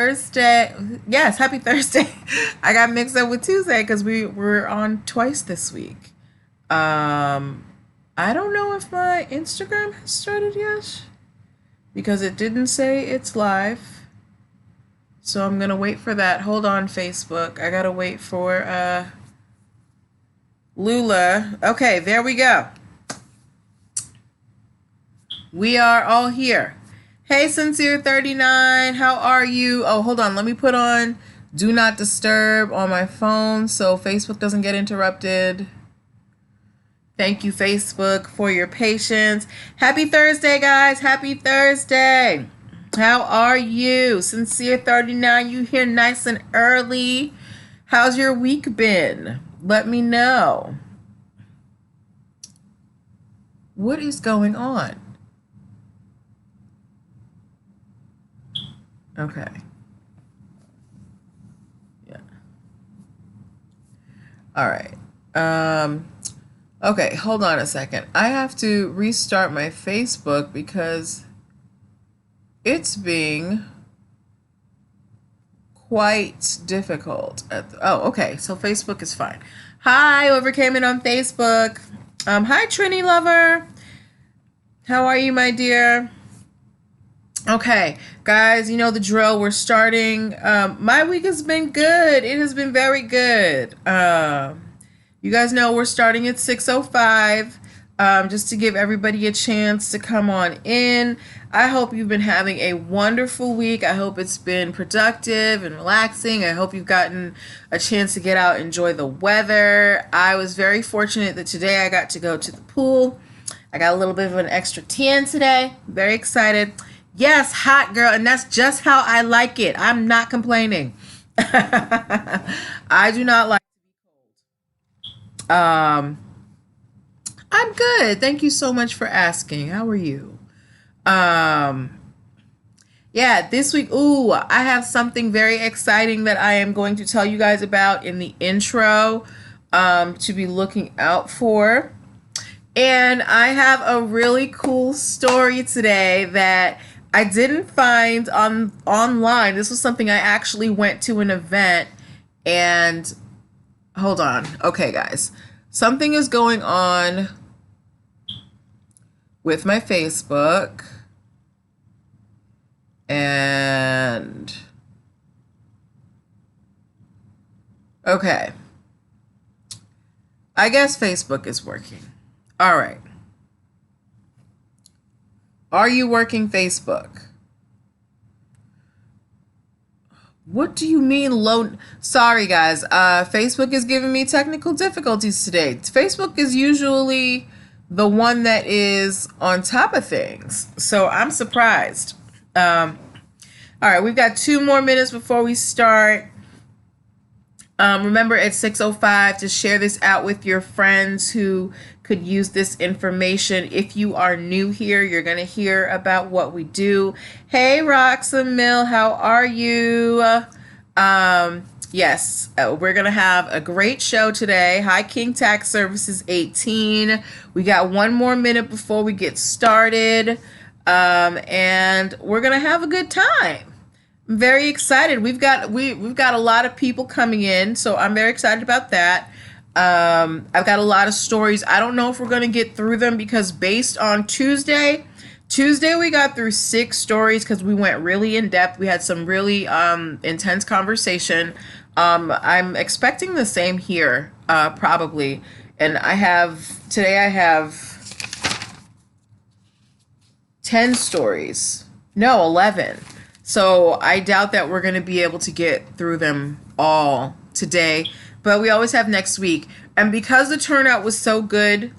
Thursday. Yes, happy Thursday. I got mixed up with Tuesday because we were on twice this week. Um, I don't know if my Instagram has started yet because it didn't say it's live. So I'm gonna wait for that. Hold on, Facebook. I gotta wait for Lula. Okay, there we go. We are all here. Hey, Sincere39, how are you? Oh, hold on. Let me put on Do Not Disturb on my phone so Facebook doesn't get interrupted. Thank you, Facebook, for your patience. Happy Thursday, guys. Happy Thursday. How are you? Sincere39, you here nice and early. How's your week been? Let me know. What is going on? Okay. Yeah. All right. Okay, hold on a second. I have to restart my Facebook because it's being quite difficult. Oh, okay. So Facebook is fine. Hi, whoever came in on Facebook. Hi, Trini lover. How are you, my dear? Okay, guys, you know the drill. We're starting. My week has been good. It has been very good. You guys know we're starting at 6:05, just to give everybody a chance to come on in. I hope you've been having a wonderful week. I hope it's been productive and relaxing. I hope you've gotten a chance to get out and enjoy the weather. I was very fortunate that today I got to go to the pool. I got a little bit of an extra tan today. Very excited. Yes, hot girl, and that's just how I like it. I'm not complaining. I do not like to be cold. I'm good. Thank you so much for asking. How are you? Yeah, this week, I have something very exciting that I am going to tell you guys about in the intro, to be looking out for. And I have a really cool story today that I didn't find online. This was something I actually went to an event and hold on. Okay, guys. Something is going on with my Facebook and okay. I guess Facebook is working. All right. Are you working Facebook? What do you mean low? Sorry, guys. Facebook is giving me technical difficulties today. Facebook is usually the one that is on top of things. So I'm surprised. All right, we've got 2 more minutes before we start. Remember at 6:05 to share this out with your friends who could use this information. If you are new here, you're going to hear about what we do. Hey, Roxa Mill, how are you? Yes, we're going to have a great show today. Hi, King Tax Services 18. We got 1 more minute before we get started. And we're going to have a good time. I'm very excited. We've got a lot of people coming in, so I'm very excited about that. I've got a lot of stories. I don't know if we're going to get through them because based on Tuesday we got through 6 stories because we went really in depth. We had some really intense conversation. I'm expecting the same here, probably. And today I have 10 stories. No, 11. So I doubt that we're going to be able to get through them all today, but we always have next week. And because the turnout was so good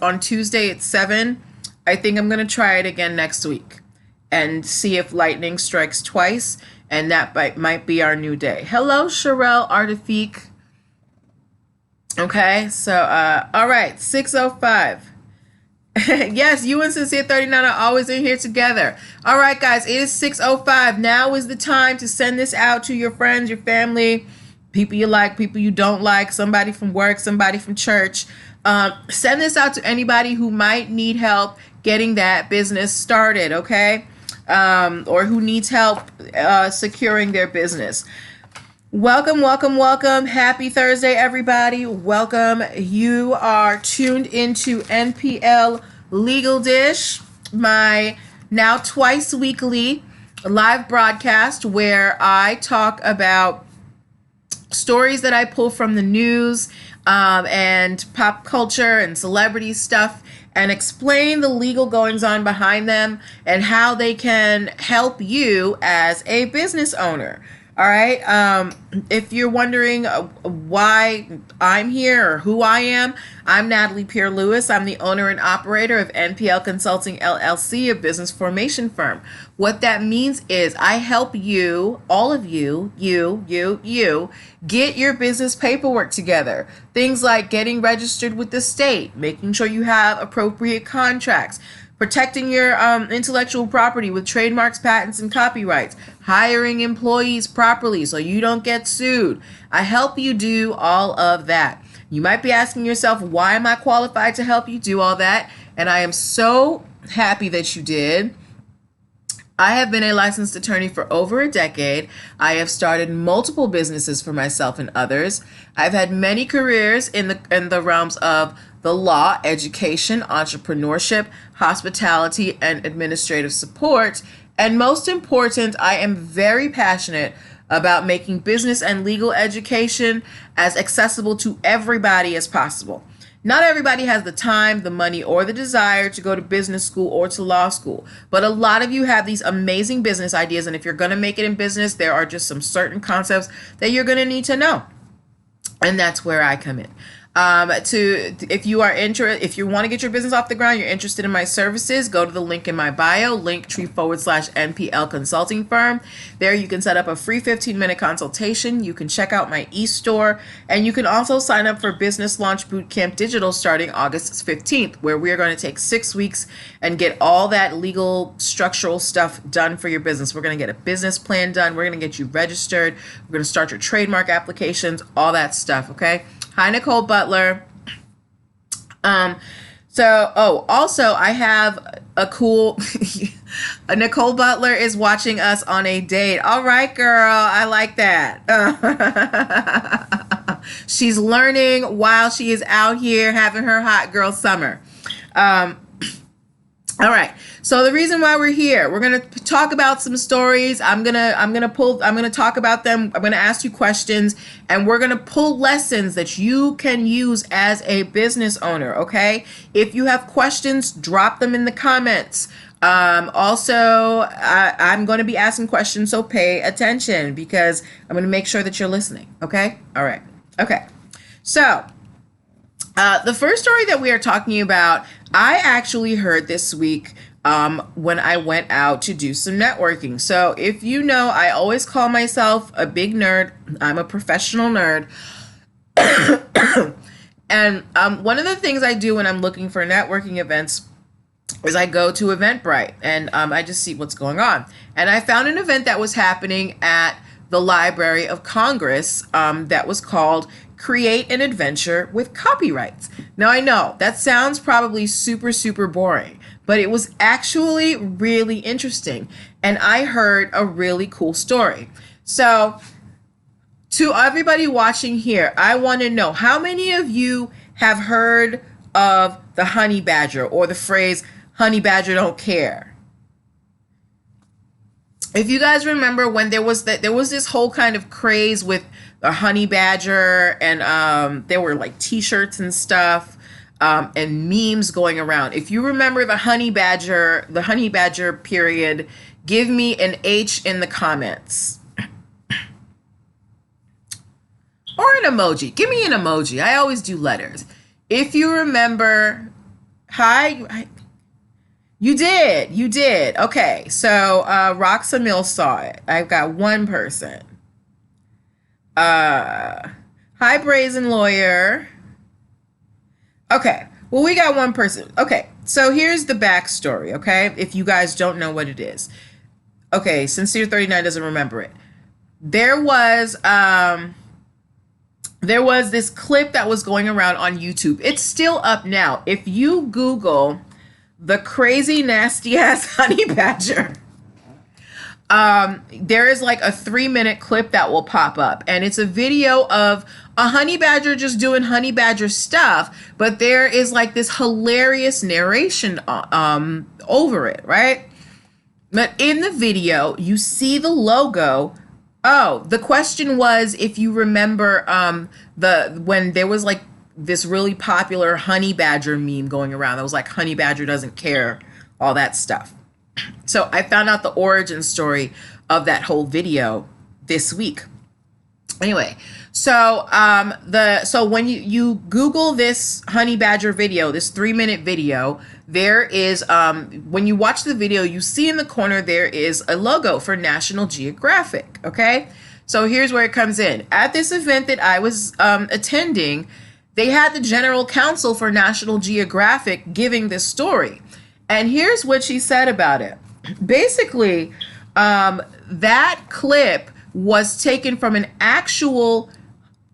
on Tuesday at 7, I think I'm going to try it again next week and see if lightning strikes twice, and that might be our new day. Hello, Sherelle Artifique. Okay, so, all right, 6:05. Yes, you and Sincere39 are always in here together. All right, guys, it is 6:05. Now is the time to send this out to your friends, your family, people you like, people you don't like, somebody from work, somebody from church. Send this out to anybody who might need help getting that business started, okay? or who needs help securing their business. Welcome, welcome, welcome. Happy Thursday, everybody. Welcome. You are tuned into NPL Legal Dish, my now twice weekly live broadcast where I talk about stories that I pull from the news and pop culture and celebrity stuff and explain the legal goings on behind them and how they can help you as a business owner. All right. If you're wondering why I'm here or who I am, I'm Natalie Pierre-Lewis. I'm the owner and operator of NPL Consulting LLC, a business formation firm. What that means is I help you, all of you, get your business paperwork together. Things like getting registered with the state, making sure you have appropriate contracts, protecting your intellectual property with trademarks, patents, and copyrights, hiring employees properly so you don't get sued. I help you do all of that. You might be asking yourself, why am I qualified to help you do all that? And I am so happy that you did. I have been a licensed attorney for over a decade. I have started multiple businesses for myself and others. I've had many careers in the realms of the law, education, entrepreneurship, hospitality, and administrative support. And most important, I am very passionate about making business and legal education as accessible to everybody as possible. Not everybody has the time, the money, or the desire to go to business school or to law school, but a lot of you have these amazing business ideas, and if you're going to make it in business, there are just some certain concepts that you're going to need to know, and that's where I come in. If you want to get your business off the ground, you're interested in my services, go to the link in my bio, linktree/NPL consulting firm. There you can set up a free 15-minute consultation. You can check out my e-store, and you can also sign up for Business Launch Bootcamp Digital starting August 15th, where we are going to take 6 weeks and get all that legal structural stuff done for your business. We're going to get a business plan done. We're going to get you registered. We're going to start your trademark applications, all that stuff. Okay. Hi, Nicole Butler. Also I have a cool, Nicole Butler is watching us on a date. All right, girl. I like that. She's learning while she is out here having her hot girl summer. All right. So the reason why we're here, we're going to talk about some stories. I'm going to talk about them. I'm going to ask you questions, and we're going to pull lessons that you can use as a business owner. Okay. If you have questions, drop them in the comments. Also, I'm going to be asking questions, so pay attention because I'm going to make sure that you're listening. Okay. All right. Okay. So, the first story that we are talking about, I actually heard this week when I went out to do some networking. So if you know, I always call myself a big nerd. I'm a professional nerd. And one of the things I do when I'm looking for networking events is I go to Eventbrite and I just see what's going on. And I found an event that was happening at the Library of Congress that was called Create an Adventure with Copyrights. Now, I know that sounds probably super, super boring, but it was actually really interesting. And I heard a really cool story. So to everybody watching here, I want to know, how many of you have heard of the Honeybadger or the phrase, Honeybadger don't care? If you guys remember when there was this whole kind of craze with the Honeybadger, and there were like t-shirts and stuff, and memes going around. If you remember the Honeybadger period, give me an H in the comments. Or an emoji. Give me an emoji. I always do letters. If you remember, hi. You did. Okay, so Roxa Mills saw it. I've got one person. Hi, Brazen Lawyer. Okay, well, we got one person. Okay, so here's the backstory, okay? If you guys don't know what it is. Okay, Sincere 39 doesn't remember it. There was this clip that was going around on YouTube. It's still up now. If you Google the crazy nasty ass Honeybadger, There is like a 3-minute clip that will pop up, and it's a video of a honey badger just doing honey badger stuff, but there is like this hilarious narration over it, right? But in the video, you see the logo. Oh, the question was, if you remember, when there was like this really popular honey badger meme going around that was like, honey badger doesn't care, all that stuff. So I found out the origin story of that whole video this week. Anyway, so so when you Google this honey badger video, this 3-minute video, there is when you watch the video, you see in the corner there is a logo for National Geographic. Okay, so here's where it comes in. At this event that I was attending, they had the general counsel for National Geographic giving this story. And here's what she said about it. Basically, that clip was taken from an actual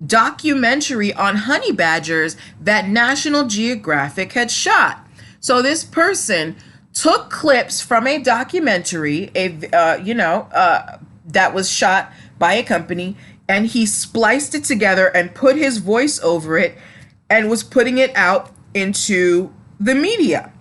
documentary on honey badgers that National Geographic had shot. So this person took clips from a documentary, that was shot by a company, and he spliced it together and put his voice over it and was putting it out into the media.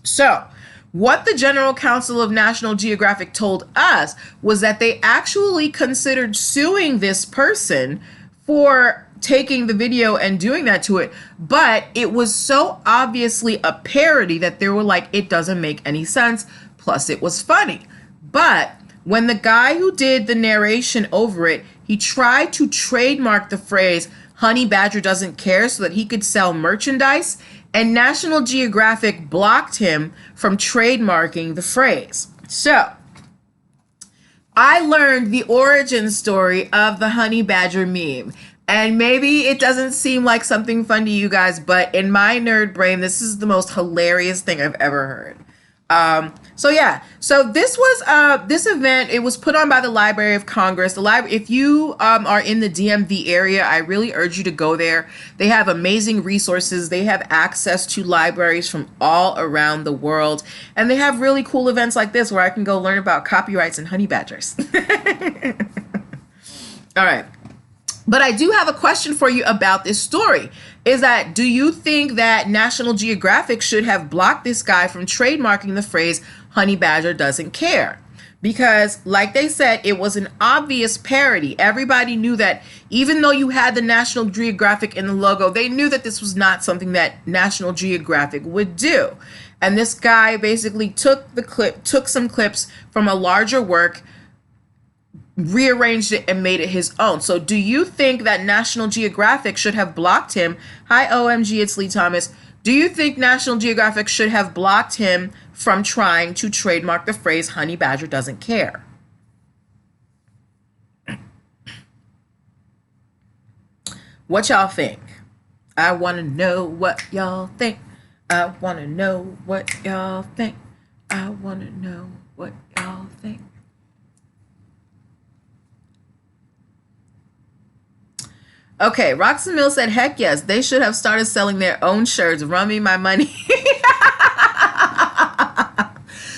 So what the General Counsel of National Geographic told us was that they actually considered suing this person for taking the video and doing that to it, but it was so obviously a parody that they were like, it doesn't make any sense, plus it was funny. But when the guy who did the narration over it, he tried to trademark the phrase honey badger doesn't care so that he could sell merchandise, and National Geographic blocked him from trademarking the phrase. So I learned the origin story of the honey badger meme. And maybe it doesn't seem like something fun to you guys, but in my nerd brain, this is the most hilarious thing I've ever heard. So yeah, so this was this event. It was put on by the Library of Congress. The library, if you are in the DMV area, I really urge you to go there. They have amazing resources. They have access to libraries from all around the world, and they have really cool events like this where I can go learn about copyrights and honey badgers. All right. But I do have a question for you about this story. Is that, do you think that National Geographic should have blocked this guy from trademarking the phrase honey badger doesn't care? Because like they said, it was an obvious parody. Everybody knew that even though you had the National Geographic in the logo, they knew that this was not something that National Geographic would do. And this guy basically took some clips from a larger work, rearranged it, and made it his own. So do you think that National Geographic should have blocked him? Hi, OMG, it's Lee Thomas. Do you think National Geographic should have blocked him from trying to trademark the phrase honey badger doesn't care? What y'all think? I want to know what y'all think. I want to know what y'all think. I want to know what y'all think. Okay, Roxanne Mill said, heck yes, they should have started selling their own shirts. Run me my money.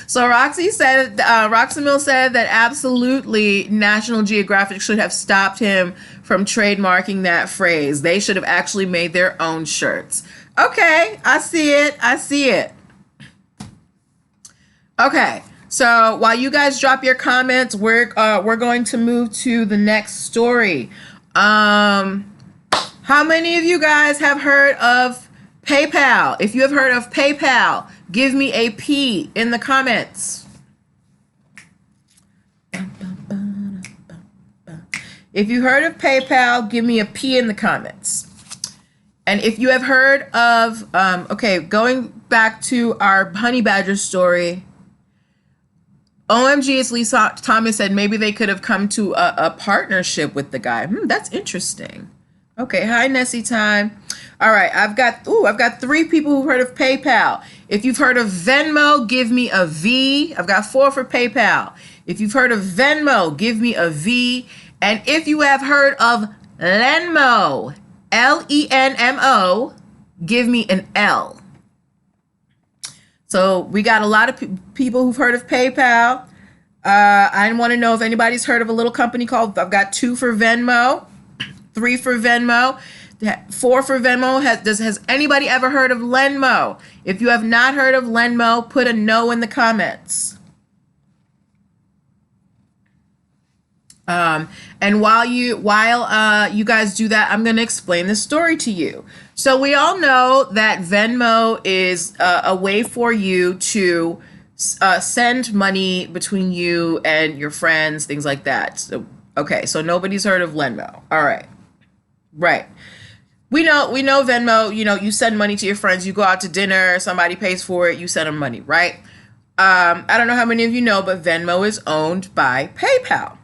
So Roxanne Mill said that absolutely National Geographic should have stopped him from trademarking that phrase. They should have actually made their own shirts. Okay, I see it. I see it. Okay, so while you guys drop your comments, we're going to move to the next story. How many of you guys have heard of PayPal? If you have heard of PayPal, give me a P in the comments. If you heard of PayPal, give me a P in the comments. And if you have heard of, okay, going back to our honey badger story, OMG, it's Lisa Thomas said maybe they could have come to a partnership with the guy. That's interesting. Okay, hi Nessie time. All right, I've got 3 people who've heard of PayPal. If you've heard of Venmo, give me a V. I've got 4 for PayPal. If you've heard of Venmo, give me a V. And if you have heard of Lenmo, Lenmo, give me an L. So we got a lot of people who've heard of PayPal. I want to know if anybody's heard of a little company called, I've got 2 for Venmo, 3 for Venmo, 4 for Venmo. Has anybody ever heard of Lenmo? If you have not heard of Lenmo, put a no in the comments. And while you guys do that, I'm going to explain the story to you. So we all know that Venmo is a way for you to send money between you and your friends, things like that. So, okay, so nobody's heard of Venmo. All right. Right. We know Venmo, you send money to your friends, you go out to dinner, somebody pays for it, you send them money, right? I don't know how many of you know, but Venmo is owned by PayPal.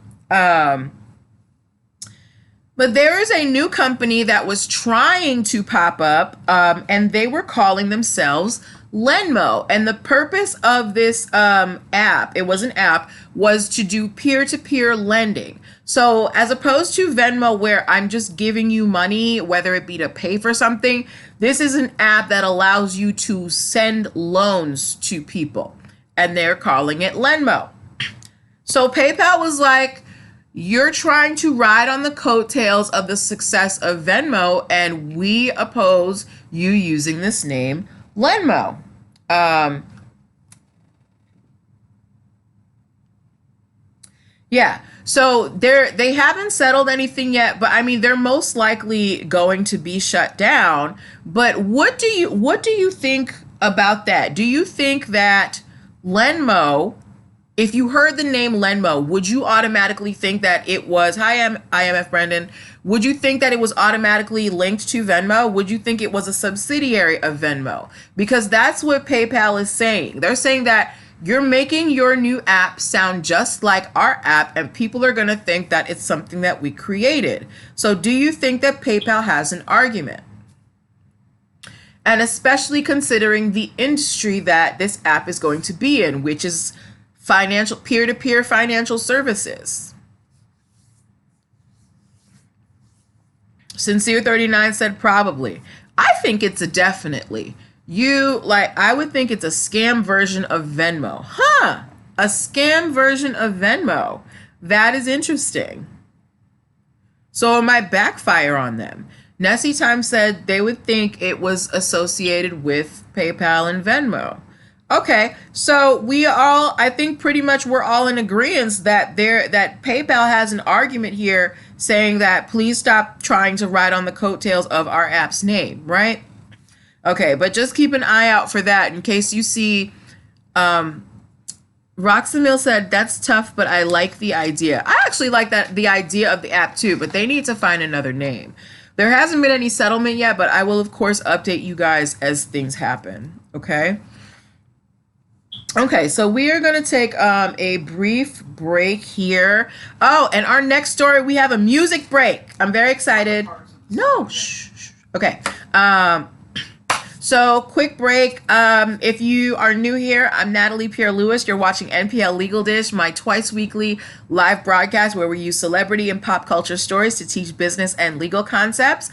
But there is a new company that was trying to pop up, and they were calling themselves Lenmo. And the purpose of this app, it was an app, was to do peer-to-peer lending. So as opposed to Venmo, where I'm just giving you money, whether it be to pay for something, this is an app that allows you to send loans to people. And they're calling it Lenmo. So PayPal was like, you're trying to ride on the coattails of the success of Venmo, and we oppose you using this name, Lenmo. Yeah, so they haven't settled anything yet, but I mean they're most likely going to be shut down. But what do you think about that? Do you think that Lenmo, if you heard the name Lenmo, would you automatically think that it was, hi, IMF Brendan, would you think that it was automatically linked to Venmo? Would you think it was a subsidiary of Venmo? Because that's what PayPal is saying. They're saying that you're making your new app sound just like our app, and people are going to think that it's something that we created. So do you think that PayPal has an argument? And especially considering the industry that this app is going to be in, which is financial, peer-to-peer financial services. Sincere39 said probably. I think it's a definitely. I would think it's a scam version of Venmo. Huh, a scam version of Venmo. That is interesting. So it might backfire on them. Nessie Time said they would think it was associated with PayPal and Venmo. Okay, so I think pretty much we're all in agreement that PayPal has an argument here saying that please stop trying to ride on the coattails of our app's name, right? Okay, but just keep an eye out for that in case you see, Roxamil said, that's tough, but I like the idea. I actually like the idea of the app too, but they need to find another name. There hasn't been any settlement yet, but I will, of course, update you guys as things happen, okay? Okay, so we are going to take a brief break here. Oh, and our next story, we have a music break. I'm very excited. No, shh. Okay. So quick break. If you are new here, I'm Natalie Pierre-Lewis. You're watching NPL Legal Dish, my twice weekly live broadcast where we use celebrity and pop culture stories to teach business and legal concepts.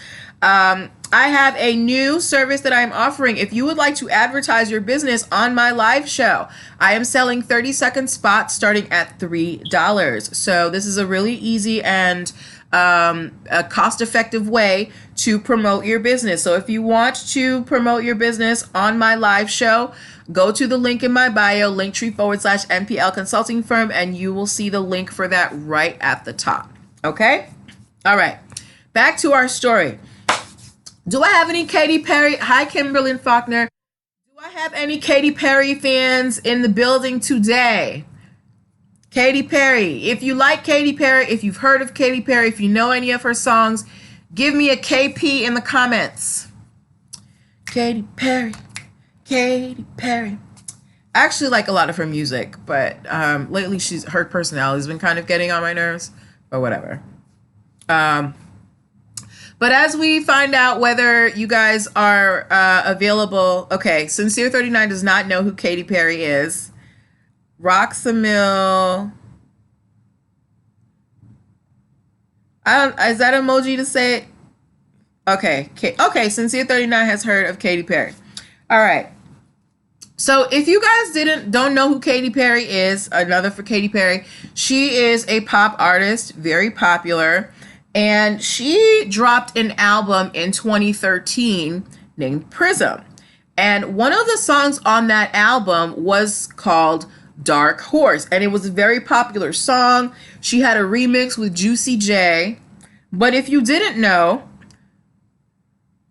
I have a new service that I'm offering. If you would like to advertise your business on my live show, I am selling 30-second spots starting at $3. So this is a really easy and a cost-effective way to promote your business. So if you want to promote your business on my live show, go to the link in my bio, linktree/NPL consulting firm, and you will see the link for that right at the top. Okay? All right. Back to our story. Do I have any Katy Perry? Hi, Kimberly and Faulkner. Do I have any Katy Perry fans in the building today? Katy Perry. If you like Katy Perry, if you've heard of Katy Perry, if you know any of her songs, give me a KP in the comments. Katy Perry. Katy Perry. I actually like a lot of her music, but lately her personality has been kind of getting on my nerves, but whatever. But as we find out whether you guys are available, okay, Sincere39 does not know who Katy Perry is. Roxamil, is that emoji to say it? Okay, Sincere39 has heard of Katy Perry. All right. So if you guys don't know who Katy Perry is, another for Katy Perry, she is a pop artist, very popular, and she dropped an album in 2013 named Prism. And one of the songs on that album was called Dark Horse, and it was a very popular song. She had a remix with Juicy J. But if you didn't know,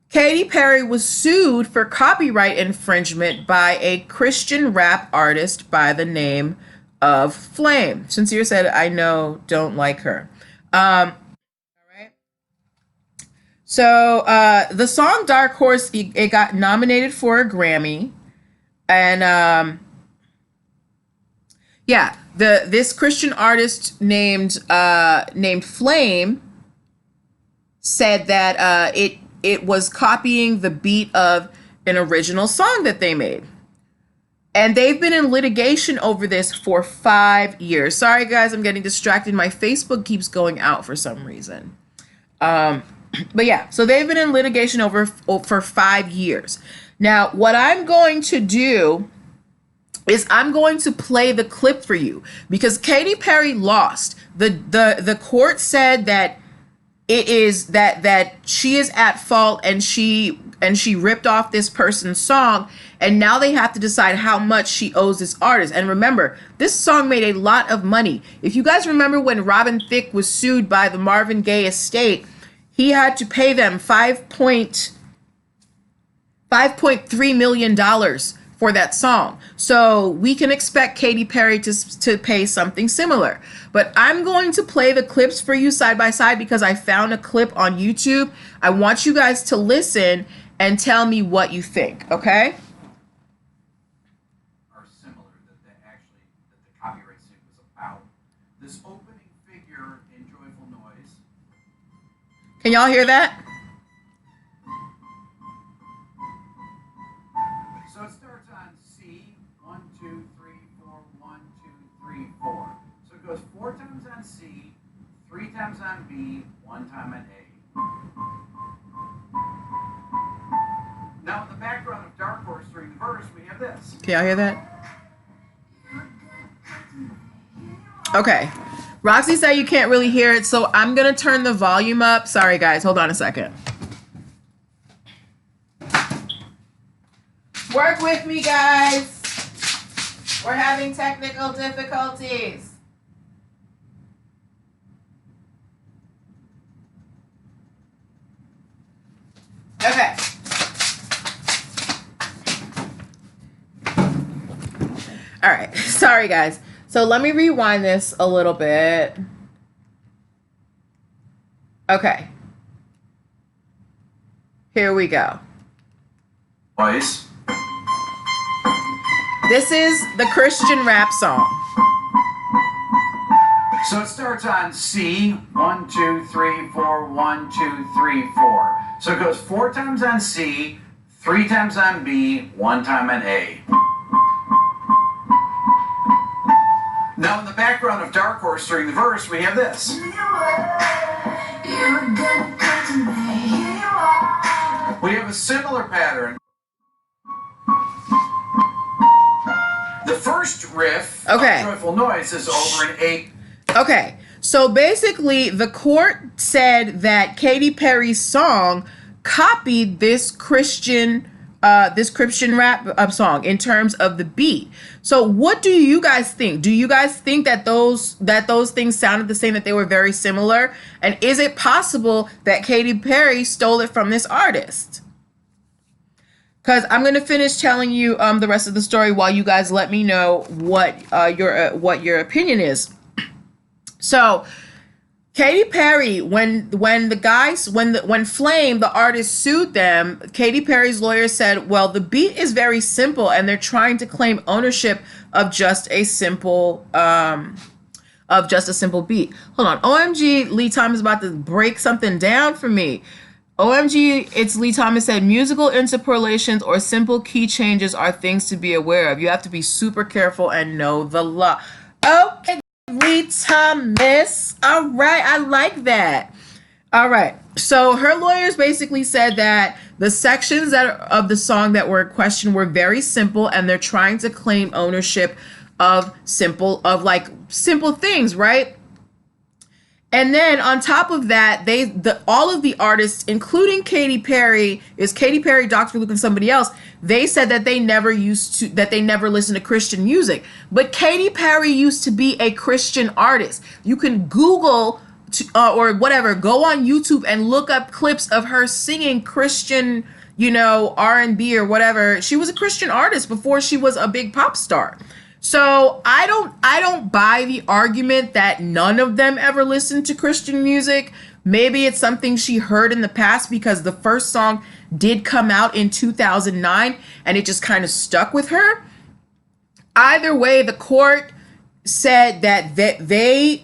Katy Perry was sued for copyright infringement by a Christian rap artist by the name of Flame. Sincere said, I know, don't like her. All right. So the song Dark Horse, it got nominated for a Grammy. And yeah, this Christian artist named Flame said that it was copying the beat of an original song that they made. And they've been in litigation over this for 5 years. Sorry, guys, I'm getting distracted. My Facebook keeps going out for some reason. But yeah, so they've been in litigation for 5 years. Now, what I'm going to do is I'm going to play the clip for you because Katy Perry lost. The court said that it is that she is at fault and she ripped off this person's song, and now they have to decide how much she owes this artist. And remember, this song made a lot of money. If you guys remember when Robin Thicke was sued by the Marvin Gaye estate, he had to pay them $5.3 million for that song. So we can expect Katy Perry to pay something similar. But I'm going to play the clips for you side by side because I found a clip on YouTube. I want you guys to listen and tell me what you think, okay? Are similar that the copyright suit was about. This opening figure in Joyful Noise. Can y'all hear that? So it starts on C, 1, 2, 3, 4, 1, 2, 3, 4. So it goes 4 times on C, 3 times on B, 1 time on A. Now in the background of Dark Horse during the verse, we have this. Can y'all hear that? Okay. Roxy said you can't really hear it, so I'm going to turn the volume up. Sorry, guys. Hold on a second. Work with me, guys. We're having technical difficulties. Okay. All right. Sorry, guys. So let me rewind this a little bit. Okay. Here we go. Voice. This is the Christian rap song. So it starts on C, 1, 2, 3, 4, 1, 2, 3, 4. So it goes 4 times on C, 3 times on B, 1 time on A. Now in the background of Dark Horse during the verse, we have this. We have a similar pattern. The first riff of Joyful Noise is over in A. Okay, so basically the court said that Katy Perry's song copied this Christian rap song in terms of the beat. So what do you guys think? Do you guys think that those things sounded the same, that they were very similar? And is it possible that Katy Perry stole it from this artist? Because I'm going to finish telling you the rest of the story while you guys let me know what your opinion is. So Katy Perry, when Flame, the artist, sued them, Katy Perry's lawyer said, well, the beat is very simple and they're trying to claim ownership of just a simple beat. Hold on. OMG, Lee Thomas is about to break something down for me. OMG, it's Lee Thomas said, musical interpolations or simple key changes are things to be aware of. You have to be super careful and know the law. Okay, Lee Thomas. All right, I like that. All right. So her lawyers basically said that the sections of the song that were in question were very simple, and they're trying to claim ownership of simple things, right? And then on top of that, all of the artists, including Katy Perry, Dr. Luke, and somebody else, they said that they never listened to Christian music. But Katy Perry used to be a Christian artist. You can Google or whatever, go on YouTube and look up clips of her singing Christian, R&B or whatever. She was a Christian artist before she was a big pop star. So I don't buy the argument that none of them ever listened to Christian music. Maybe it's something she heard in the past, because the first song did come out in 2009 and it just kind of stuck with her. Either way, the court said that they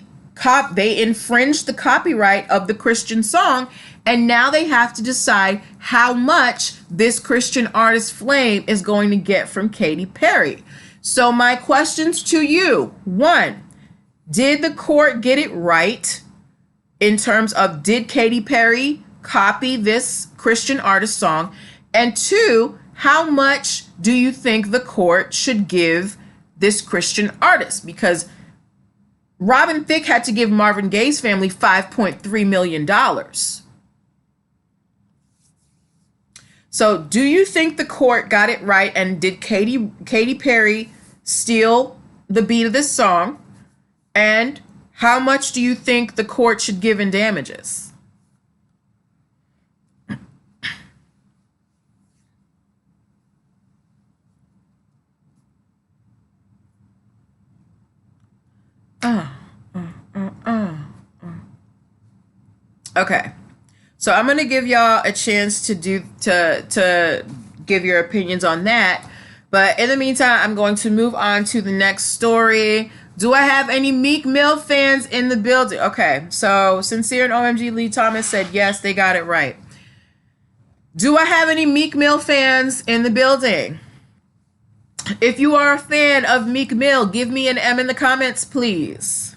infringed the copyright of the Christian song, and now they have to decide how much this Christian artist Flame is going to get from Katy Perry. So my questions to you: 1, did the court get it right in terms of, did Katy Perry copy this Christian artist song? And 2, how much do you think the court should give this Christian artist? Because Robin Thicke had to give Marvin Gaye's family $5.3 million. So do you think the court got it right, and did Katy Perry steal the beat of this song? And how much do you think the court should give in damages? Okay. So I'm going to give y'all a chance to give your opinions on that. But in the meantime, I'm going to move on to the next story. Do I have any Meek Mill fans in the building? Okay, so Sincere and OMG Lee Thomas said yes, they got it right. Do I have any Meek Mill fans in the building? If you are a fan of Meek Mill, give me an M in the comments, please.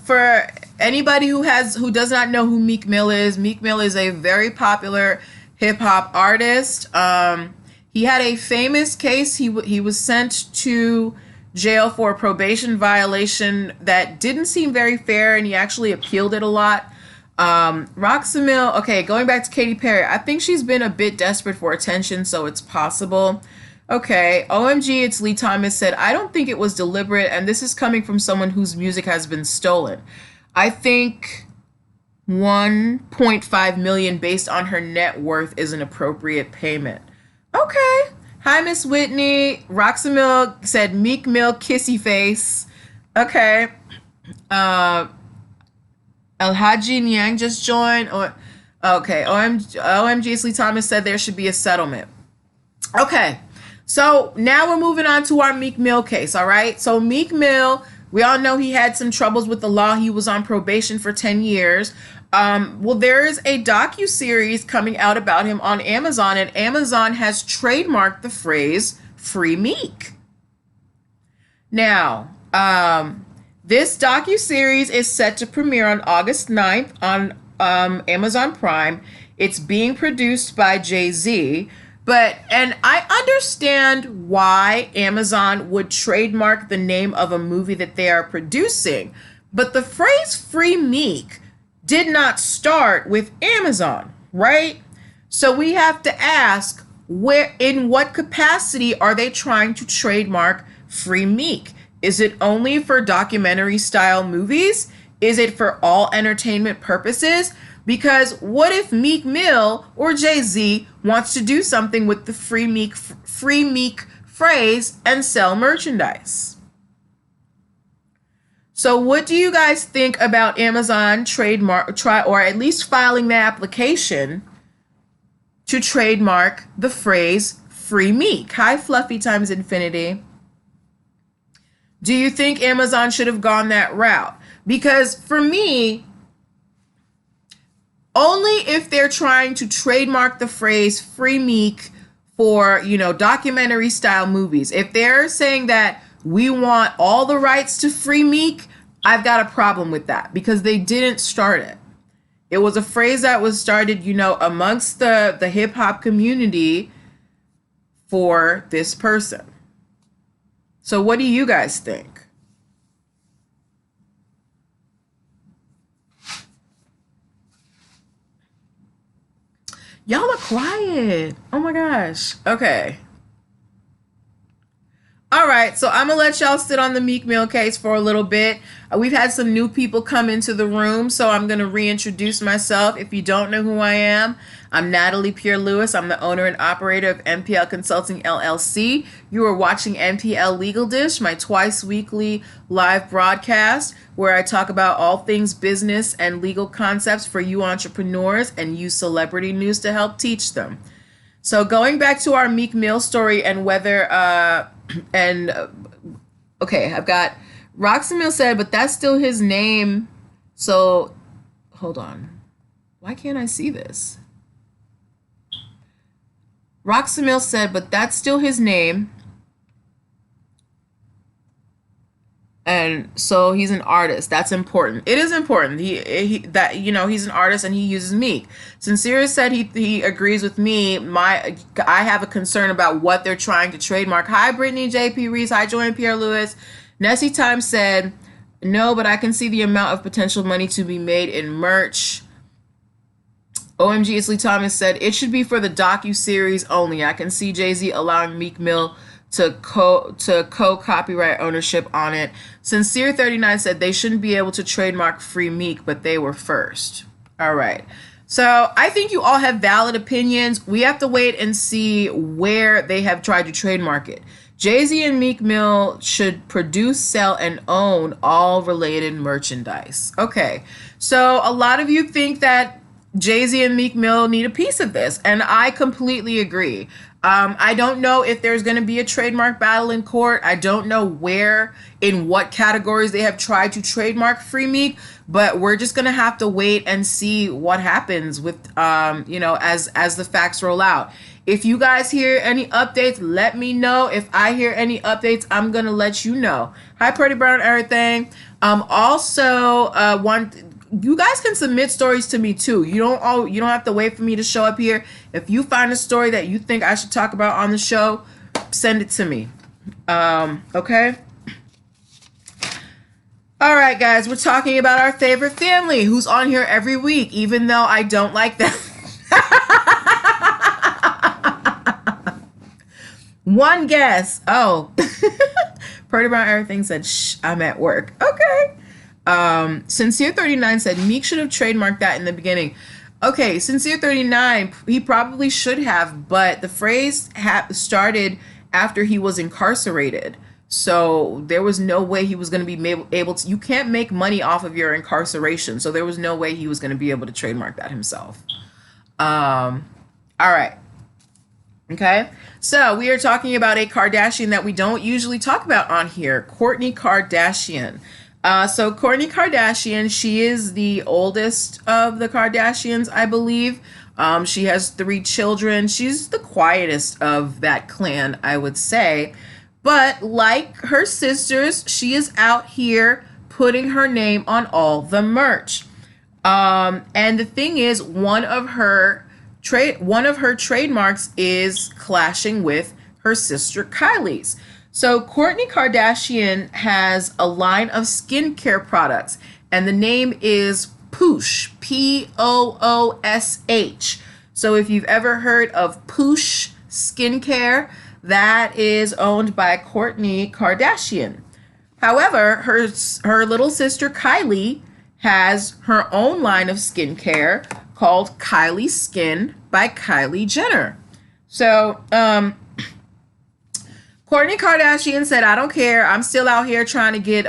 For anybody who does not know who Meek Mill is a very popular hip hop artist. He had a famous case. He was sent to jail for a probation violation that didn't seem very fair, and he actually appealed it a lot. Roxamil, okay, going back to Katy Perry, I think she's been a bit desperate for attention, so it's possible. Okay, OMG, it's Lee Thomas said, I don't think it was deliberate, and this is coming from someone whose music has been stolen. I think 1.5 million based on her net worth is an appropriate payment. Okay. Hi, Miss Whitney. Roxamil said Meek Mill kissy face. Okay. El Haji Nyang just joined. Okay. OMG, Lee Thomas said there should be a settlement. Okay. So now we're moving on to our Meek Mill case, all right? So Meek Mill, we all know he had some troubles with the law. He was on probation for 10 years. Well, there is a docuseries coming out about him on Amazon, and Amazon has trademarked the phrase Free Meek. Now, this docuseries is set to premiere on August 9th on Amazon Prime. It's being produced by Jay-Z. And I understand why Amazon would trademark the name of a movie that they are producing, but the phrase Free Meek did not start with Amazon, right? So we have to ask, in what capacity are they trying to trademark Free Meek? Is it only for documentary style movies? Is it for all entertainment purposes? Because what if Meek Mill or Jay-Z wants to do something with the Free Meek phrase and sell merchandise? So what do you guys think about Amazon or at least filing the application to trademark the phrase Free Meek? Hi, Fluffy times infinity. Do you think Amazon should have gone that route? Because for me, only if they're trying to trademark the phrase Free Meek for, documentary style movies. If they're saying that we want all the rights to free Meek, I've got a problem with that because they didn't start it. It was a phrase that was started, amongst the hip hop community for this person. So what do you guys think? Y'all are quiet. Oh my gosh. Okay. All right, so I'm gonna let y'all sit on the Meek Mill case for a little bit. We've had some new people come into the room, so I'm gonna reintroduce myself. If you don't know who I am, I'm Natalie Pierre-Lewis. I'm the owner and operator of NPL Consulting LLC. You are watching NPL Legal Dish, my twice weekly live broadcast where I talk about all things business and legal concepts for you entrepreneurs and use celebrity news to help teach them. So going back to our Meek Mill story and whether, okay, I've got Roxy Mill said, but that's still his name. So hold on. Why can't I see this? Roxy Mill said, but that's still his name. And so he's an artist. That's important. It is important. He's an artist and he uses Meek. Sincere said he agrees with me. I have a concern about what they're trying to trademark. Hi, Brittany JP Reese. Hi, Joanne Pierre Lewis. Nessie Time said, no, but I can see the amount of potential money to be made in merch. OMG Isley Thomas said, it should be for the docu-series only. I can see Jay-Z allowing Meek Mill to co-copyright ownership on it. Sincere 39 said they shouldn't be able to trademark Free Meek, but they were first. All right. So I think you all have valid opinions. We have to wait and see where they have tried to trademark it. Jay-Z and Meek Mill should produce, sell, and own all related merchandise. Okay. So a lot of you think that Jay-Z and Meek Mill need a piece of this, and I completely agree. I don't know if there's going to be a trademark battle in court. I don't know in what categories they have tried to trademark Free Meek, but we're just going to have to wait and see what happens with, as the facts roll out. If you guys hear any updates, let me know. If I hear any updates, I'm going to let you know. Hi, Pretty Brown, everything. You guys can submit stories to me too. You don't have to wait for me to show up here. If you find a story that you think I should talk about on the show, send it to me. Okay? All right, guys, we're talking about our favorite family who's on here every week, even though I don't like them. One guess. Oh. Pretty Brown Everything said, shh, I'm at work. Okay. Sincere 39 said Meek should have trademarked that in the beginning. Okay, Sincere 39, he probably should have, but the phrase started after he was incarcerated. So there was no way he was going to be able to. You can't make money off of your incarceration. So there was no way he was going to be able to trademark that himself. All right. Okay. So we are talking about a Kardashian that we don't usually talk about on here, Kourtney Kardashian. So Kourtney Kardashian, she is the oldest of the Kardashians, I believe. She has 3 children. She's the quietest of that clan, I would say. But like her sisters, she is out here putting her name on all the merch. And the thing is, one of her trademarks is clashing with her sister Kylie's. So Kourtney Kardashian has a line of skincare products, and the name is Poosh, Poosh. So if you've ever heard of Poosh Skincare, that is owned by Kourtney Kardashian. However, her little sister Kylie has her own line of skincare called Kylie Skin by Kylie Jenner. So, Kourtney Kardashian said, I don't care. I'm still out here trying to get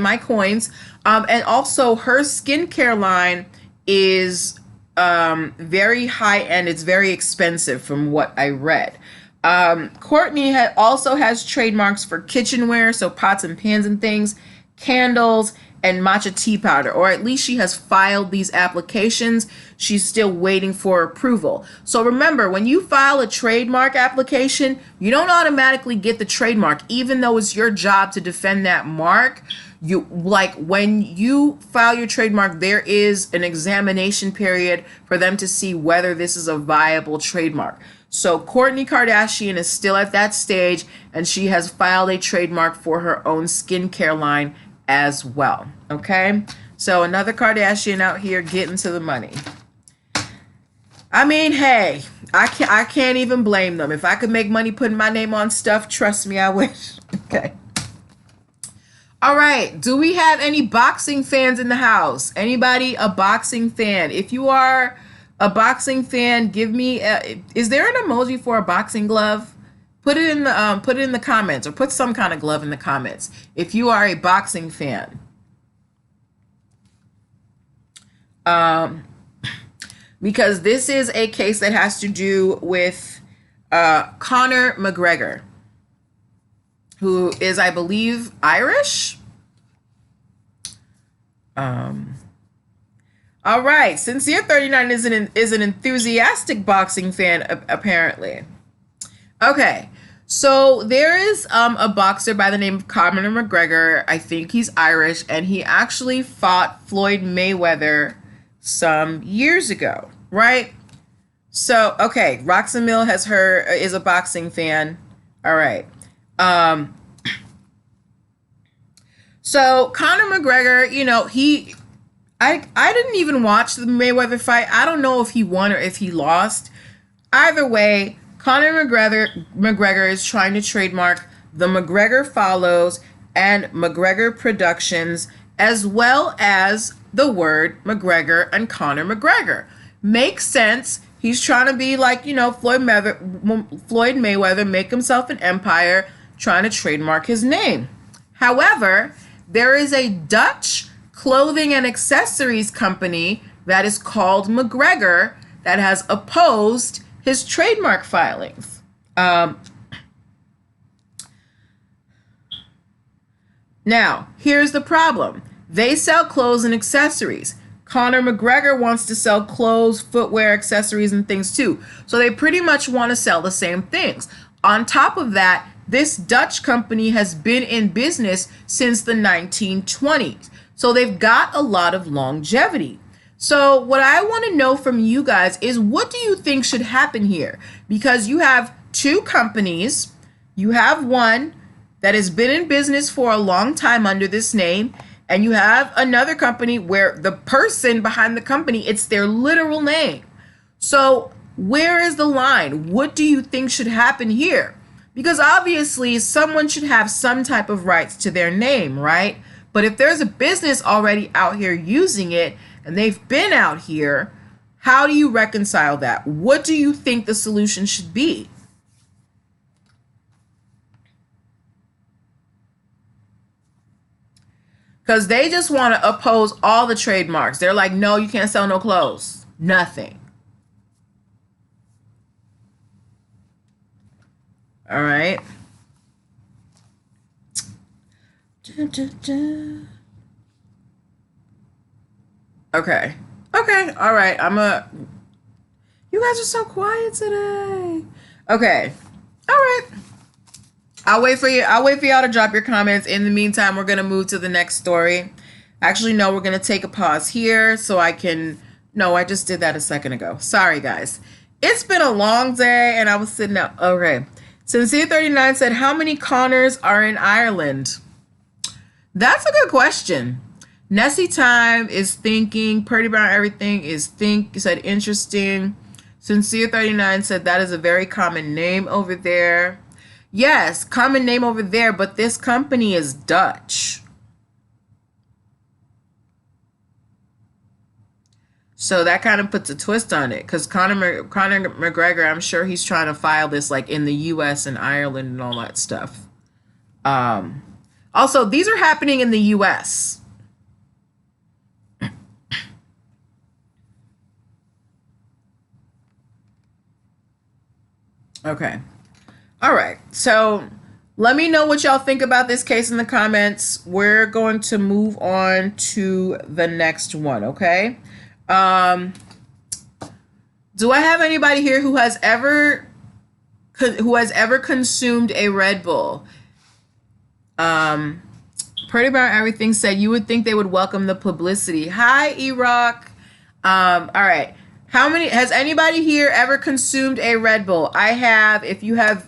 my coins. And also her skincare line is very high end. It's very expensive from what I read. Kourtney also has trademarks for kitchenware, so pots and pans and things, candles, and matcha tea powder, or at least she has filed these applications. She's still waiting for approval. So remember, when you file a trademark application, you don't automatically get the trademark, even though it's your job to defend that mark. You, like, when you file your trademark, there is an examination period for them to see whether this is a viable trademark. So Kourtney Kardashian is still at that stage, and she has filed a trademark for her own skincare line as well. Okay, so another Kardashian out here getting to the money. I mean, hey, I can't even blame them. If I could make money putting my name on stuff, trust me, I wish. Okay. All right. Do we have any boxing fans in the house? Anybody a boxing fan? If you are a boxing fan, give me. Is there an emoji for a boxing glove? Put it in the comments, or put some kind of glove in the comments if you are a boxing fan. Because this is a case that has to do with Conor McGregor, who is, I believe, Irish. All right, Sincere 39 is an enthusiastic boxing fan, apparently. Okay, so there is a boxer by the name of Conor McGregor. I think he's Irish, and he actually fought Floyd Mayweather some years ago, right? So, okay, Roxanne Mill is a boxing fan. All right. So Conor McGregor, you know, I didn't even watch the Mayweather fight. I don't know if he won or if he lost. Either way, Conor McGregor is trying to trademark the McGregor Follows and McGregor Productions, as well as the word McGregor and Conor McGregor. Makes sense. He's trying to be like, you know, Floyd Mayweather, make himself an empire, trying to trademark his name. However, there is a Dutch clothing and accessories company that is called McGregor that has opposed his trademark filings. Now, here's the problem. They sell clothes and accessories. Conor McGregor wants to sell clothes, footwear, accessories, and things too. So they pretty much want to sell the same things. On top of that, this Dutch company has been in business since the 1920s. So they've got a lot of longevity. So what I want to know from you guys is, what do you think should happen here? Because you have two companies. You have one that has been in business for a long time under this name, and you have another company where the person behind the company, it's their literal name. So where is the line? What do you think should happen here? Because obviously someone should have some type of rights to their name, right? But if there's a business already out here using it and they've been out here, how do you reconcile that? What do you think the solution should be? Because they just want to oppose all the trademarks. They're like, no, you can't sell no clothes. Nothing. All right. Okay. Okay. All right. You guys are so quiet today. Okay. All right. I'll wait for y'all to drop your comments. In the meantime, we're going to move to the next story. Actually, no, we're going to take a pause here so I can... No, I just did that a second ago. Sorry, guys. It's been a long day and I was sitting up. Okay. Sincere39 said, how many Connors are in Ireland? That's a good question. Nessie Time is thinking. Purdy Brown Everything is said interesting. Sincere39 said that is a very common name over there. Yes, common name over there, but this company is Dutch. So that kind of puts a twist on it, because Conor McGregor, I'm sure he's trying to file this like in the U.S. and Ireland and all that stuff. Also, these are happening in the U.S. Okay. All right. So Let me know what y'all think about this case in the comments. We're going to move on to the next one, okay? Do I have anybody here who has ever consumed a Red Bull? Pretty about everything said you would think they would welcome the publicity. Hi, E-Rock. All right. Has anybody here ever consumed a Red Bull? I have. If you have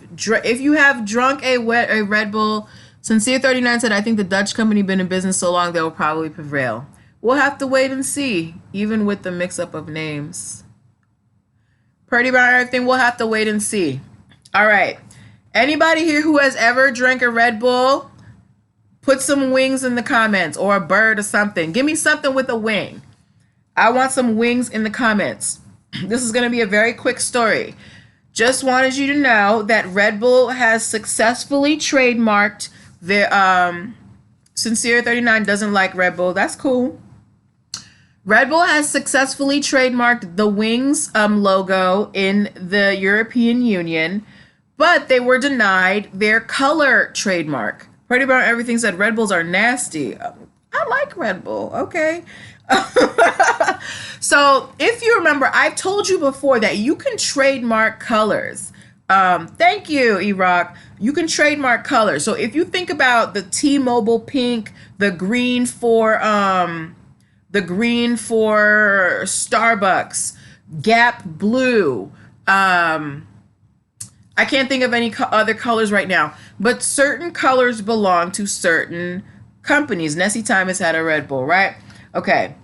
drunk a Red Bull, Sincere 39 said, I think the Dutch company been in business so long they will probably prevail. We'll have to wait and see, even with the mix-up of names. Pretty about everything, we'll have to wait and see. All right. Anybody here who has ever drank a Red Bull, put some wings in the comments, or a bird or something. Give me something with a wing. I want some wings in the comments. This is going to be a very quick story. Just wanted you to know that Red Bull has successfully trademarked their Sincere 39 doesn't like Red Bull. That's cool. Red Bull has successfully trademarked the wings logo in the European Union, but they were denied their color trademark. Pretty about everything said Red Bulls are nasty. I like Red Bull. Okay. So if you remember, I've told you before that you can trademark colors. Thank you, E-Rock. You can trademark colors. So if you think about the T-Mobile pink, the green for Starbucks, Gap blue. I can't think of any other colors right now, but certain colors belong to certain companies. Nessie Time has had a Red Bull, right? Okay.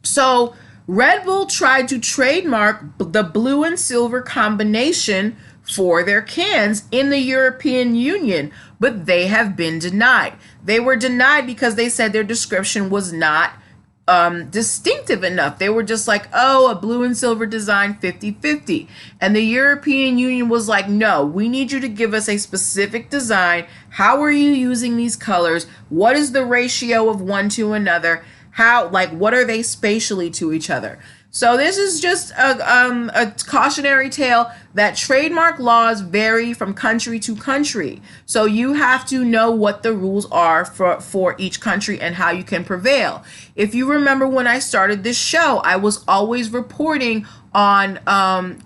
So Red Bull tried to trademark the blue and silver combination for their cans in the European Union, but they have been denied. They were denied because they said their description was not distinctive enough. They were just like, oh, a blue and silver design 50-50. And the European Union was like, no, we need you to give us a specific design. How are you using these colors? What is the ratio of one to another? What are they spatially to each other? So this is just a cautionary tale that trademark laws vary from country to country. So you have to know what the rules are for each country and how you can prevail. If you remember when I started this show, I was always reporting on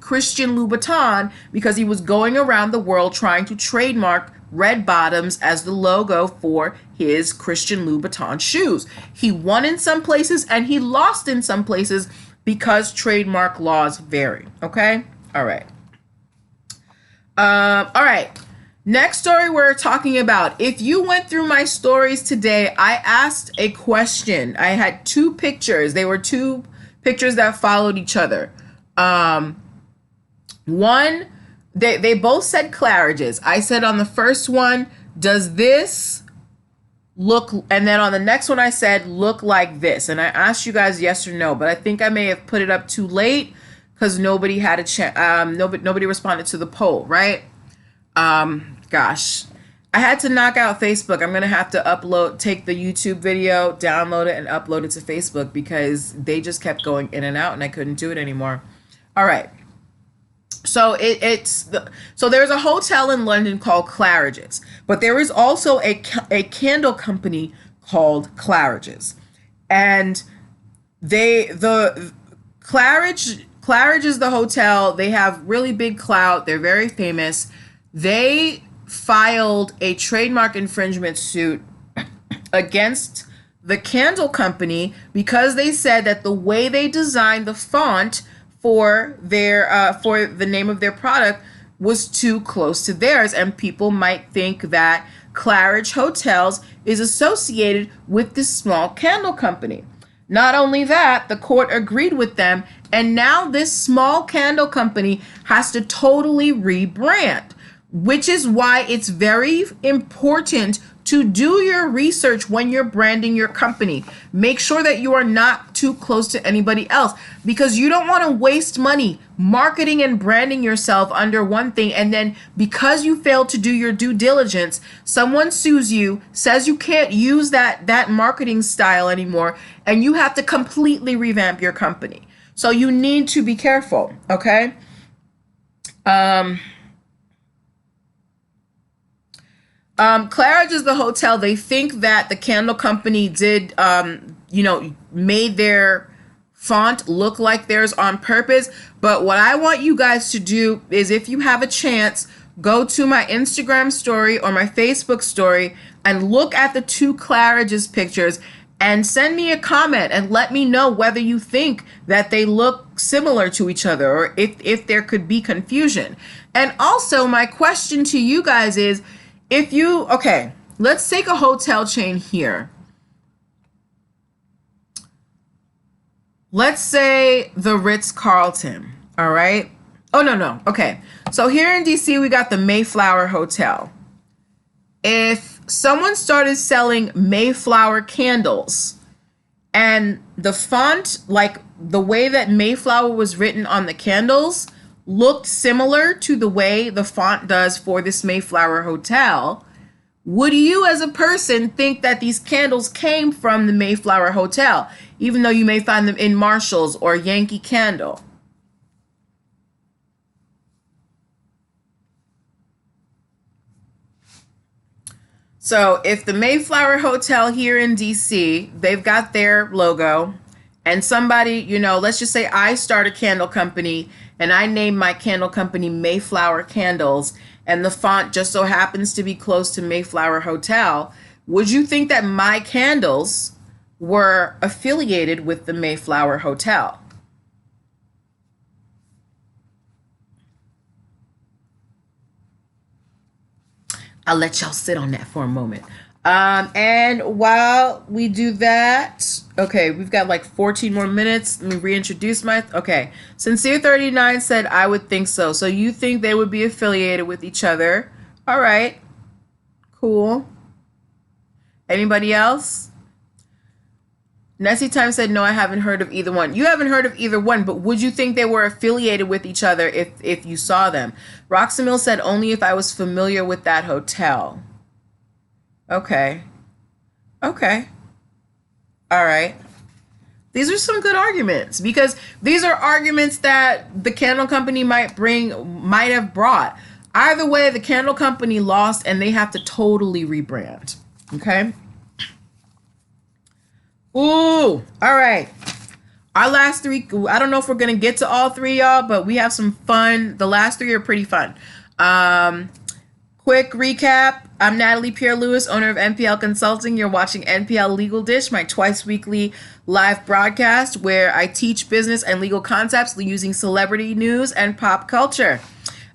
Christian Louboutin because he was going around the world trying to trademark red bottoms as the logo for his Christian Louboutin shoes. He won in some places and he lost in some places because trademark laws vary. Okay? All right. All right. Next story we're talking about. If you went through my stories today, I asked a question. I had two pictures. They were two pictures that followed each other. One, they both said Claridge's. I said on the first one, does this look, and then on the next one I said look like this, and I asked you guys yes or no, but I think I may have put it up too late because nobody had a chance. Nobody responded to the poll, right? Gosh, I had to knock out Facebook. I'm gonna have to take the YouTube video, download it, and upload it to Facebook because they just kept going in and out, and I couldn't do it anymore. All right. So so there's a hotel in London called Claridge's, but there is also a candle company called Claridge's, and Claridge is the hotel. They have really big clout. They're very famous. They filed a trademark infringement suit against the candle company because they said that the way they designed the font for the name of their product was too close to theirs, and people might think that Claridge Hotels is associated with this small candle company. Not only that, the court agreed with them, and now this small candle company has to totally rebrand, which is why it's very important to do your research when you're branding your company. Make sure that you are not too close to anybody else because you don't want to waste money marketing and branding yourself under one thing, and then because you failed to do your due diligence, someone sues you, says you can't use that marketing style anymore, and you have to completely revamp your company. So you need to be careful, okay? Claridge is the hotel. They think that the candle company did, made their font look like theirs on purpose. But what I want you guys to do is, if you have a chance, go to my Instagram story or my Facebook story and look at the two Claridge's pictures and send me a comment and let me know whether you think that they look similar to each other or if there could be confusion. And also, my question to you guys is, okay, let's take a hotel chain here. Let's say the Ritz-Carlton, all right? Oh, no. Okay. So here in DC, we got the Mayflower Hotel. If someone started selling Mayflower candles and the font, like the way that Mayflower was written on the candles, looked similar to the way the font does for this Mayflower Hotel, would you as a person think that these candles came from the Mayflower Hotel, even though you may find them in Marshall's or Yankee Candle? So if the Mayflower Hotel here in DC, they've got their logo, and somebody, let's just say I start a candle company and I name my candle company Mayflower Candles, and the font just so happens to be close to Mayflower Hotel, would you think that my candles were affiliated with the Mayflower Hotel? I'll let y'all sit on that for a moment. And while we do that, okay, we've got like 14 more minutes. Let me reintroduce okay. Sincere39 said, I would think so. So you think they would be affiliated with each other. All right. Cool. Anybody else? Nessie Time said, no, I haven't heard of either one. You haven't heard of either one, but would you think they were affiliated with each other if you saw them? Roxamil said, only if I was familiar with that hotel. Okay. All right. These are some good arguments, because these are arguments that the candle company might have brought. Either way, the candle company lost and they have to totally rebrand. Okay. Ooh, all right. Our last three, I don't know if we're going to get to all three, y'all, but we have some fun. The last three are pretty fun. Quick recap. I'm Natalie Pierre-Lewis, owner of NPL Consulting. You're watching NPL Legal Dish, my twice weekly live broadcast where I teach business and legal concepts using celebrity news and pop culture.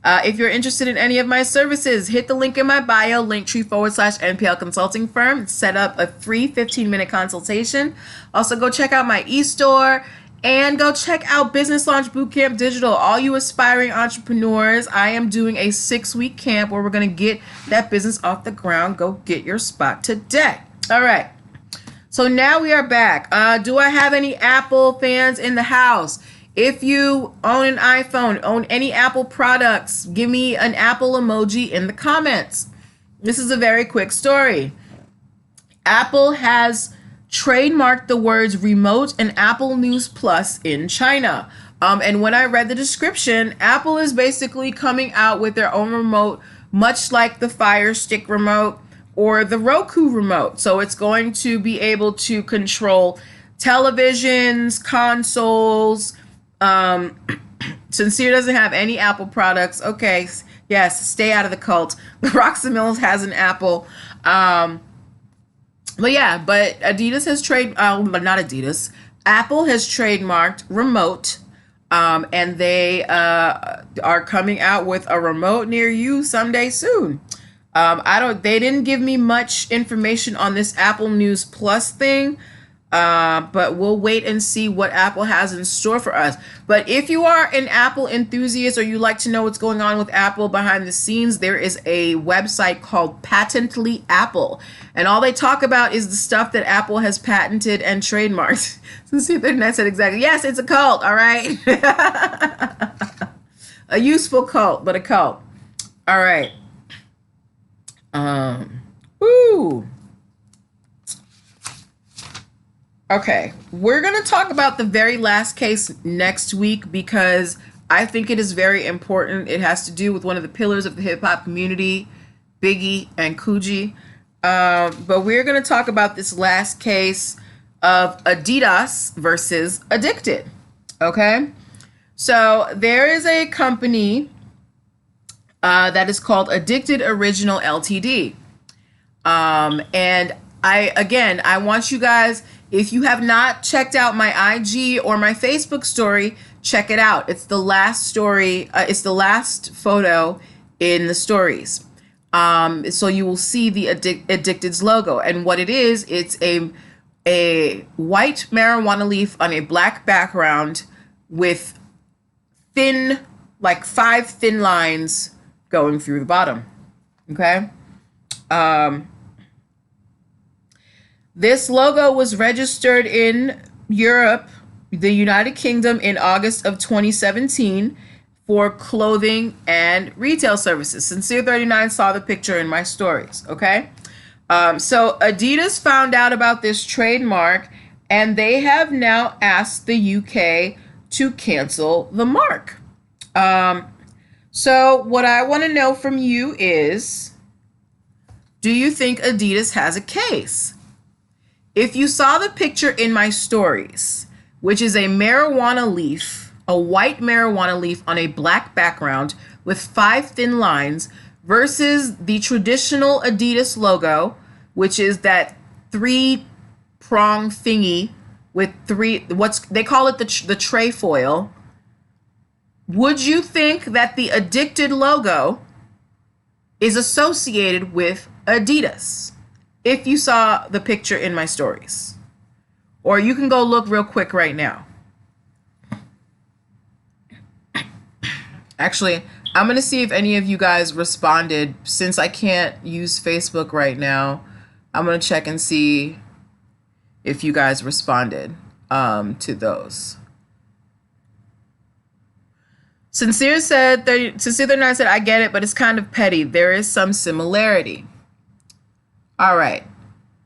If you're interested in any of my services, hit the link in my bio, linktree/NPL Consulting Firm. Set up a free 15-minute consultation. Also, go check out my e-store and go check out Business Launch Bootcamp Digital. All you aspiring entrepreneurs, I am doing a 6-week camp where we're going to get that business off the ground. Go get your spot today. All right. So now we are back. Do I have any Apple fans in the house? If you own an iPhone, own any Apple products, give me an Apple emoji in the comments. This is a very quick story. Apple has trademarked the words remote and Apple News Plus in China. And when I read the description, Apple is basically coming out with their own remote, much like the Fire Stick remote or the Roku remote. So it's going to be able to control televisions, consoles. Sincere doesn't have any Apple products. Okay, yes, stay out of the cult. Roxamills has an Apple. But Adidas has Apple has trademarked remote, and they are coming out with a remote near you someday soon. They didn't give me much information on this Apple News Plus thing. But we'll wait and see what Apple has in store for us. But if you are an Apple enthusiast or you like to know what's going on with Apple behind the scenes, there is a website called Patently Apple. And all they talk about is the stuff that Apple has patented and trademarked. See if the internet said exactly. Yes, it's a cult, all right? A useful cult, but a cult. All right. Woo. Okay, we're going to talk about the very last case next week because I think it is very important. It has to do with one of the pillars of the hip hop community, Biggie and Coogee. But we're going to talk about this last case of Adidas versus Addicted. Okay? So there is a company that is called Addicted Original Ltd. And I want you guys, if you have not checked out my IG or my Facebook story, check it out. It's the last story. It's the last photo in the stories. So you will see the Addicted's logo. And what it is, it's a white marijuana leaf on a black background with thin, like 5 thin lines going through the bottom. Okay? This logo was registered in Europe, the United Kingdom, in August of 2017 for clothing and retail services. Sincere39 saw the picture in my stories, okay? So Adidas found out about this trademark, and they have now asked the UK to cancel the mark. So what I want to know from you is, do you think Adidas has a case? If you saw the picture in my stories, which is a marijuana leaf, a white marijuana leaf on a black background with 5 thin lines, versus the traditional Adidas logo, which is that 3-prong thingy with 3, they call it the trefoil. Would you think that the Addicted logo is associated with Adidas? If you saw the picture in my stories. Or you can go look real quick right now. Actually, I'm going to see if any of you guys responded. Since I can't use Facebook right now, I'm going to check and see if you guys responded to those. Sincere39 said, I get it, but it's kind of petty. There is some similarity. All right,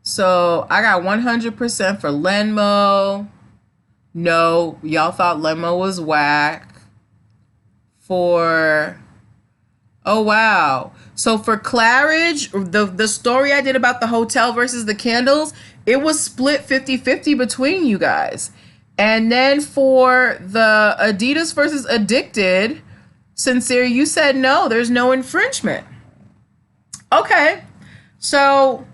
so I got 100% for Lenmo. No, y'all thought Lenmo was whack. Oh wow. So for Claridge, the story I did about the hotel versus the candles, it was split 50-50 between you guys. And then for the Adidas versus Addicted, Sincere, you said no, there's no infringement. Okay. So,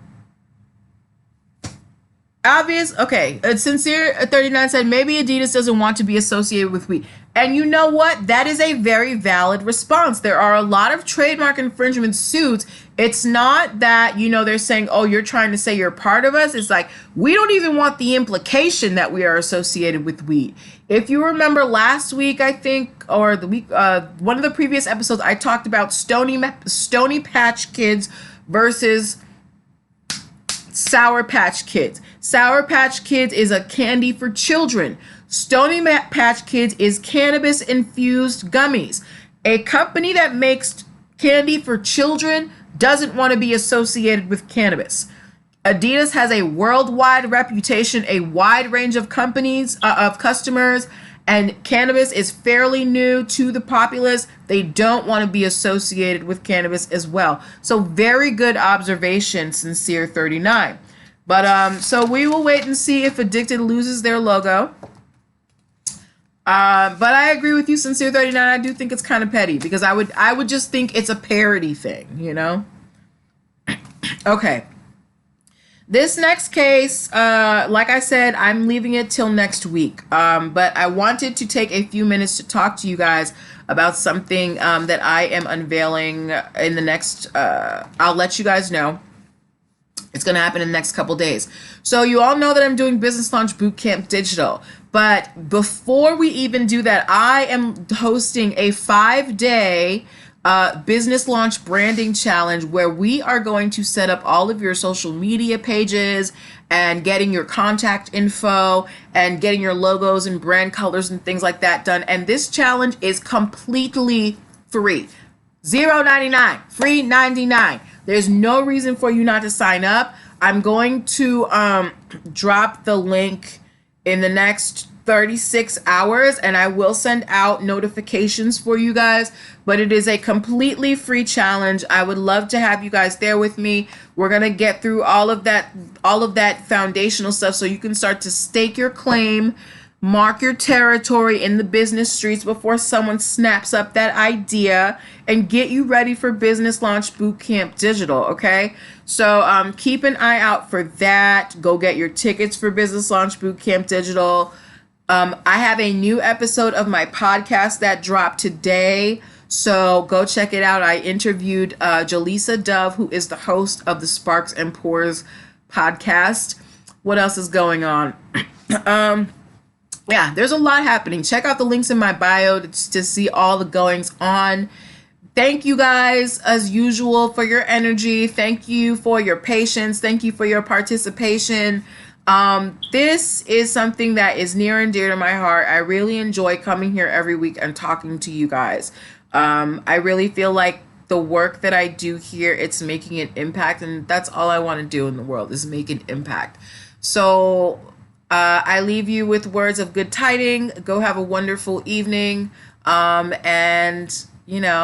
Sincere39 said maybe Adidas doesn't want to be associated with weed. And you know what? That is a very valid response. There are a lot of trademark infringement suits. It's not that, they're saying, oh, you're trying to say you're part of us. It's like, we don't even want the implication that we are associated with weed. If you remember last week, I think, or the week, one of the previous episodes, I talked about Stony Patch Kids versus Sour Patch Kids. Sour Patch Kids is a candy for children. Stony Patch Kids is cannabis-infused gummies. A company that makes candy for children doesn't want to be associated with cannabis. Adidas has a worldwide reputation, a wide range of companies, of customers, and cannabis is fairly new to the populace. They don't want to be associated with cannabis as well. So very good observation, Sincere39. But so we will wait and see if Addicted loses their logo. But I agree with you, Sincere39. I do think it's kind of petty because I would just think it's a parody thing, Okay. This next case, like I said, I'm leaving it till next week. But I wanted to take a few minutes to talk to you guys about something that I am unveiling in the next, I'll let you guys know. It's going to happen in the next couple days. So you all know that I'm doing Business Launch Bootcamp Digital. But before we even do that, I am hosting a 5-day business launch branding challenge where we are going to set up all of your social media pages and getting your contact info and getting your logos and brand colors and things like that done. And this challenge is completely free. $0.99, free 99. There's no reason for you not to sign up. I'm going to drop the link in the next 36 hours, and I will send out notifications for you guys, but it is a completely free challenge. I would love to have you guys there with me. We're going to get through all of that foundational stuff so you can start to stake your claim, mark your territory in the business streets before someone snaps up that idea, and get you ready for Business Launch Bootcamp Digital, okay? So keep an eye out for that. Go get your tickets for Business Launch Bootcamp Digital. I have a new episode of my podcast that dropped today, so go check it out. I interviewed Jaleesa Dove, who is the host of the Sparks and Pours podcast. What else is going on? Yeah, there's a lot happening. Check out the links in my bio to see all the goings on. Thank you guys, as usual, for your energy. Thank you for your patience. Thank you for your participation. This is something that is near and dear to my heart. I really enjoy coming here every week and talking to you guys. I really feel like the work that I do here, it's making an impact, and that's all I want to do in the world, is make an impact. So I leave you with words of good tidings. Go have a wonderful evening. And,